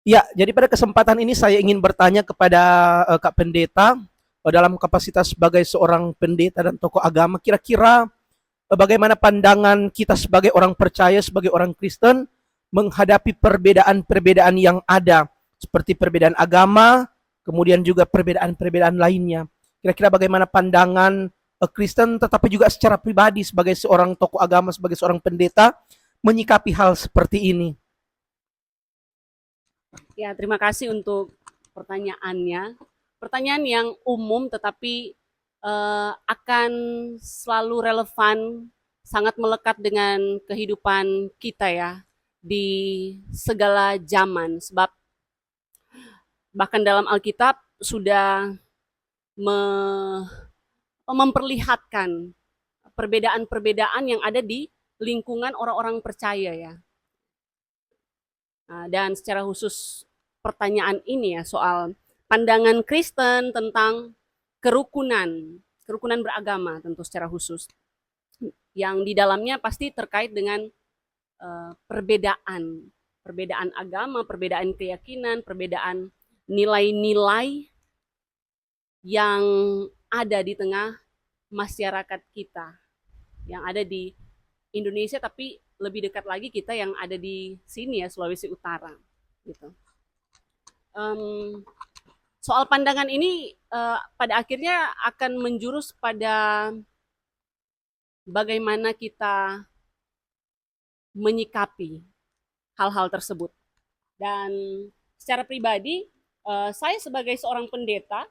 Ya, jadi pada kesempatan ini saya ingin bertanya kepada Kak Pendeta dalam kapasitas sebagai seorang pendeta dan tokoh agama, kira-kira bagaimana pandangan kita sebagai orang percaya, sebagai orang Kristen menghadapi perbedaan-perbedaan yang ada, seperti perbedaan agama, kemudian juga perbedaan-perbedaan lainnya. Kira-kira bagaimana pandangan Kristen, tetapi juga secara pribadi sebagai seorang tokoh agama, sebagai seorang pendeta, menyikapi hal seperti ini. Ya, terima kasih untuk pertanyaannya. Pertanyaan yang umum tetapi akan selalu relevan, sangat melekat dengan kehidupan kita ya di segala zaman. Sebab bahkan dalam Alkitab sudah me- memperlihatkan perbedaan-perbedaan yang ada di lingkungan orang-orang percaya ya. Dan secara khusus pertanyaan ini ya soal pandangan Kristen tentang kerukunan, kerukunan beragama tentu secara khusus yang di dalamnya pasti terkait dengan perbedaan, perbedaan agama, perbedaan keyakinan, perbedaan nilai-nilai yang ada di tengah masyarakat kita, yang ada di Indonesia tapi lebih dekat lagi kita yang ada di sini ya Sulawesi Utara gitu. Um, Soal pandangan ini pada akhirnya akan menjurus pada bagaimana kita menyikapi hal-hal tersebut. Dan secara pribadi, saya sebagai seorang pendeta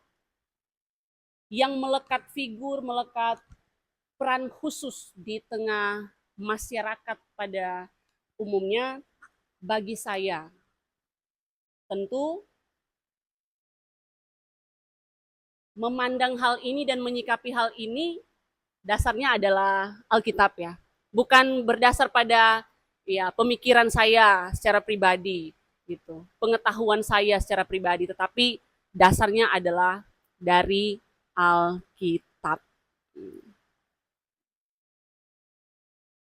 yang melekat figur, melekat peran khusus di tengah masyarakat pada umumnya, bagi saya tentu memandang hal ini dan menyikapi hal ini dasarnya adalah Alkitab ya. Bukan berdasar pada ya pemikiran saya secara pribadi gitu. Pengetahuan saya secara pribadi, tetapi dasarnya adalah dari Alkitab.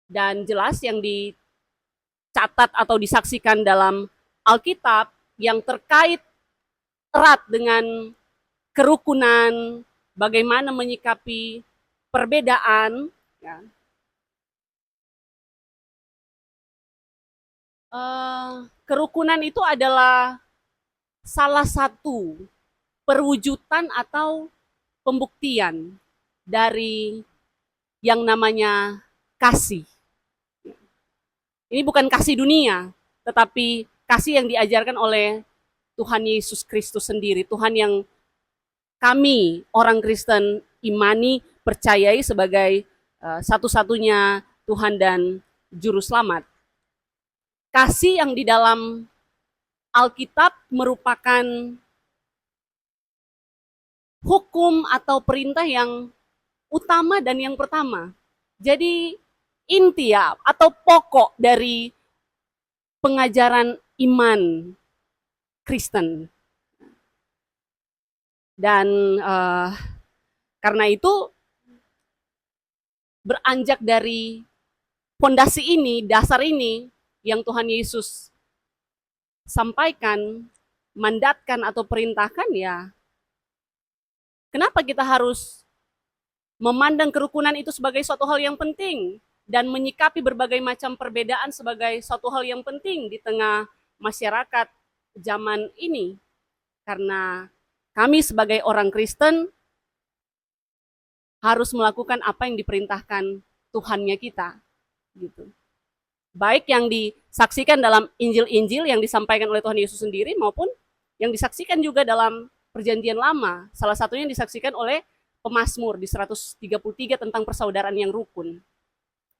Dan jelas yang dicatat atau disaksikan dalam Alkitab yang terkait erat dengan kerukunan, bagaimana menyikapi perbedaan, ya, kerukunan itu adalah salah satu perwujudan atau pembuktian dari yang namanya kasih. Ini bukan kasih dunia, tetapi kasih yang diajarkan oleh Tuhan Yesus Kristus sendiri. Tuhan yang kami orang Kristen imani, percayai sebagai satu-satunya Tuhan dan Juru Selamat. Kasih yang di dalam Alkitab merupakan hukum atau perintah yang utama dan yang pertama. Jadi inti ya atau pokok dari pengajaran iman Kristen. Dan karena itu beranjak dari fondasi ini, dasar ini yang Tuhan Yesus sampaikan, mandatkan atau perintahkan ya. Kenapa kita harus memandang kerukunan itu sebagai suatu hal yang penting dan menyikapi berbagai macam perbedaan sebagai suatu hal yang penting di tengah masyarakat zaman ini? Karena kami sebagai orang Kristen harus melakukan apa yang diperintahkan Tuhannya kita, gitu. Baik yang disaksikan dalam Injil-Injil yang disampaikan oleh Tuhan Yesus sendiri maupun yang disaksikan juga dalam Perjanjian Lama. Salah satunya yang disaksikan oleh pemazmur di 133 tentang persaudaraan yang rukun.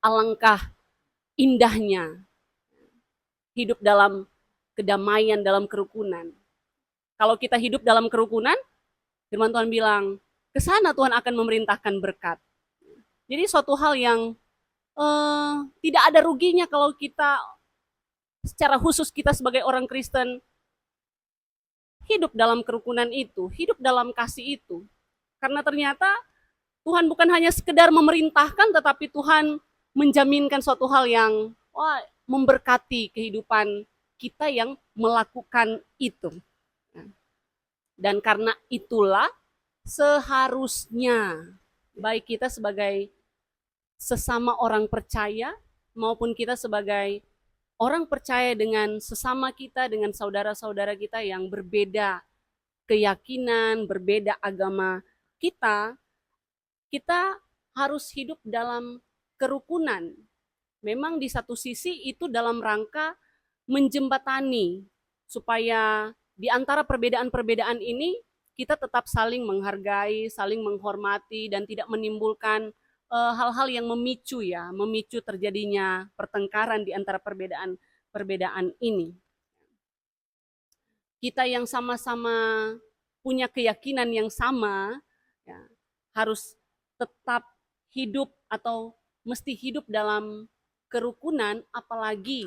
Alangkah indahnya hidup dalam kedamaian, dalam kerukunan. Kalau kita hidup dalam kerukunan, firman Tuhan bilang, ke sana Tuhan akan memerintahkan berkat. Jadi suatu hal yang tidak ada ruginya kalau kita secara khusus kita sebagai orang Kristen hidup dalam kerukunan itu, hidup dalam kasih itu. Karena ternyata Tuhan bukan hanya sekedar memerintahkan, tetapi Tuhan menjaminkan suatu hal yang memberkati kehidupan kita yang melakukan itu. Dan karena itulah seharusnya baik kita sebagai sesama orang percaya maupun kita sebagai orang percaya dengan sesama kita, dengan saudara-saudara kita yang berbeda keyakinan, berbeda agama kita, kita harus hidup dalam kerukunan. Memang di satu sisi itu dalam rangka menjembatani supaya di antara perbedaan-perbedaan ini kita tetap saling menghargai, saling menghormati dan tidak menimbulkan hal-hal yang memicu terjadinya pertengkaran di antara perbedaan ini. Kita yang sama-sama punya keyakinan yang sama, ya, harus tetap hidup atau mesti hidup dalam kerukunan, apalagi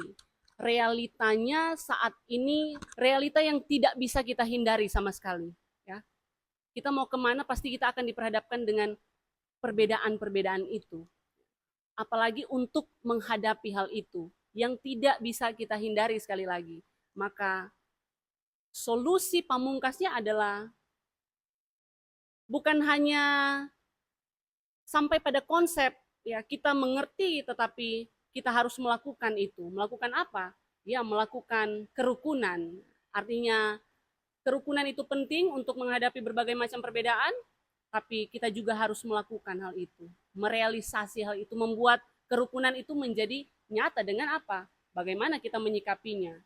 realitanya saat ini realita yang tidak bisa kita hindari sama sekali. Ya. Kita mau kemana pasti kita akan diperhadapkan dengan perbedaan-perbedaan itu. Apalagi untuk menghadapi hal itu yang tidak bisa kita hindari sekali lagi. Maka solusi pamungkasnya adalah bukan hanya sampai pada konsep ya kita mengerti tetapi kita harus melakukan itu. Melakukan apa? Ya, melakukan kerukunan. Artinya kerukunan itu penting untuk menghadapi berbagai macam perbedaan, tapi kita juga harus melakukan hal itu. Merealisasi hal itu, membuat kerukunan itu menjadi nyata dengan apa? Bagaimana kita menyikapinya?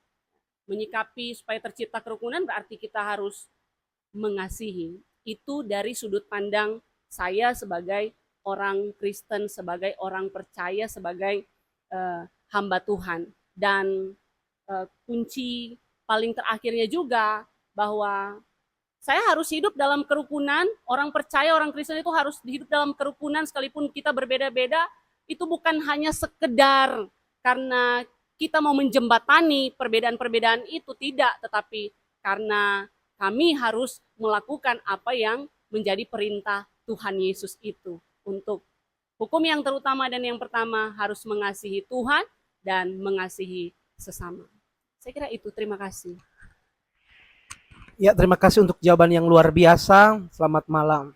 Menyikapi supaya tercipta kerukunan berarti kita harus mengasihi. Itu dari sudut pandang saya sebagai orang Kristen, sebagai orang percaya, sebagai hamba Tuhan. Dan kunci paling terakhirnya juga bahwa saya harus hidup dalam kerukunan. Orang percaya, orang Kristen itu harus hidup dalam kerukunan sekalipun kita berbeda-beda. Itu bukan hanya sekedar karena kita mau menjembatani perbedaan-perbedaan itu, tidak, tetapi karena kami harus melakukan apa yang menjadi perintah Tuhan Yesus itu. Untuk hukum yang terutama dan yang pertama harus mengasihi Tuhan dan mengasihi sesama. Saya kira itu, terima kasih. Ya, terima kasih untuk jawaban yang luar biasa. Selamat malam.